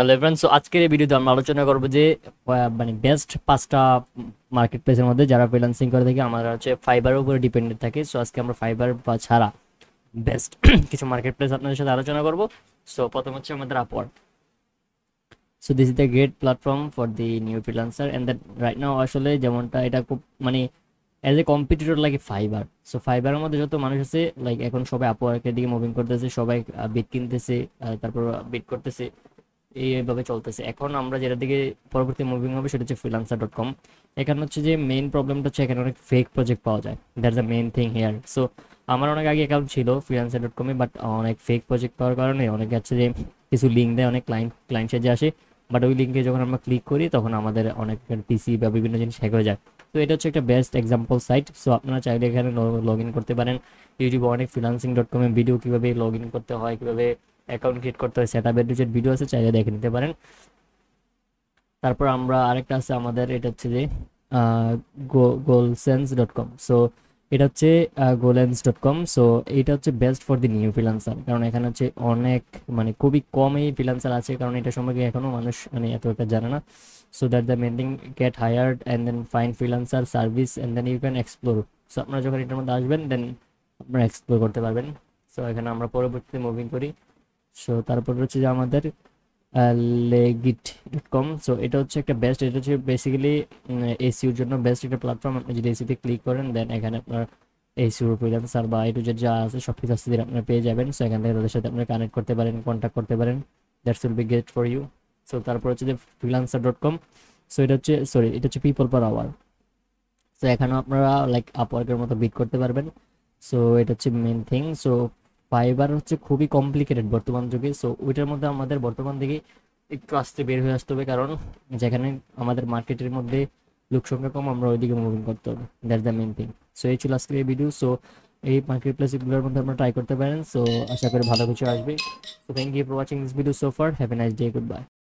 Hello everyone, so আজকের এই ভিডিওতে আমরা আলোচনা করব যে মানে বেস্ট 5টা মার্কেট প্লেসের মধ্যে যারা ফ্রিল্যান্সিং করে থাকে আমরা হচ্ছে ফাইবারের উপরে ডিপেন্ডেন্ট থাকি। সো আজকে আমরা ফাইবার বা ছাড়া বেস্ট কিছু মার্কেট প্লেস আপনাদের সাথে আলোচনা করব। সো প্রথম হচ্ছে আমাদের Upwork. So this is the great platform for the new freelancer and that right now আসলে যেমনটা এটা খুব মানে অ্যাজ এ কম্পিটিটর লাগে ফাইবার। সো ফাইবারের মধ্যে যত মানুষ আছে লাইক এখন সবাই আপওয়ার্কের দিকে মুভিং করতেছে, সবাই বিট কিনতেছে, তারপর বিট করতেছে, এইভাবে চলতেছে। এখন আমরা যেটা দিকে পরবর্তী মুভিং হবে সেটা হচ্ছে freelancer.com। এখানে হচ্ছে যে মেইন প্রবলেমটা হচ্ছে এখানে অনেক ফেক প্রজেক্ট পাওয়া যায়, that's the main thing here. So আমার অনেক আগে অ্যাকাউন্ট ছিল freelancer.com-এ, বাট অনেক ফেক প্রজেক্ট পাওয়ার কারণে অনেকে হচ্ছে যে কিছু লিঙ্ক দেয়, অনেক ক্লায়েন্ট সাজে আসে, বাট ওই লিঙ্কে যখন আমরা ক্লিক করি তখন আমাদের অনেক পিসি বা বিভিন্ন জিনিস হ্যাক হয়ে যায়। তো এটা হচ্ছে একটা বেস্ট এক্সাম্পল সাইট। সো আপনারা চাইলে এখানে লগ ইন করতে পারেন। ইউটিউবে অনেক freelancing.com-এ ভিডিও কীভাবে লগ ইন করতে হয়, কীভাবে অ্যাকাউন্ট ক্রিয়েট করতে হয়, সেট আপের ভিডিও আছে, চাইলে দেখে নিতে পারেন। তারপর আমরা আরেকটা আছে আমাদের, এটা হচ্ছে যে গোলসেন্স.com। সো এটা হচ্ছে গোলেন্স.com। সো এটা হচ্ছে best for the new freelancer, কারণ এখানে হচ্ছে অনেক মানে খুবই কমই ফ্রিল্যান্সার আছে, কারণ এটা সম্পর্কে এখনও মানুষ মানে এত একটা জানে না। So that the main thing, get hired and then find freelancer service and then you can explore. So আপনারা যখন এটার মধ্যে আসবেন দেন আপনারা এক্সপ্লোর করতে পারবেন। সো এখানে আমরা পরবর্তীতে মুভিং করি। সো তারপর হচ্ছে যে আমাদের legit.com। সো এটা হচ্ছে একটা বেস্ট, এটা হচ্ছে বেসিক্যালি এসইউর জন্য বেস্ট একটা প্ল্যাটফর্ম। আপনি যদি এসিতে ক্লিক করেন দেন এখানে আপনার এসইউর ফ্রিল্যান্সার বা এ টু জেড যা আছে সব কিছু আস্তে ধীরে আপনারা পেয়ে যাবেন। সো এখান থেকে তাদের সাথে আপনারা কানেক্ট করতে পারেন, কন্ট্যাক্ট করতে পারেন, that's will be great for you. So তারপর হচ্ছে যে freelancer.com। সো এটা হচ্ছে এটা হচ্ছে পিপল পার আওয়ার। সো এখানেও আপনারা লাইক আপওয়ার্কের মতো বিট করতে পারবেন। সো এটা হচ্ছে মেন থিং। সো ফাইবার হচ্ছে খুবই কমপ্লিকেটেড বর্তমান যুগে। সো ওইটার মধ্যে আমাদের বর্তমান দিকে একটু আস্তে বের হয়ে আসতে হবে, কারণ যেখানে আমাদের মার্কেটের মধ্যে লোক সংখ্যা কম, আমরা ওইদিকে মুভিং করতে হবে, that's the main thing. So এই ছিল আজকের এই ভিডিও। সো এই মার্কেট প্লেসগুলোর মধ্যে আপনারা ট্রাই করতে পারেন। সো আশা করি ভালো কিছু আসবে। So thank you for watching this video so far, have a nice day, good by.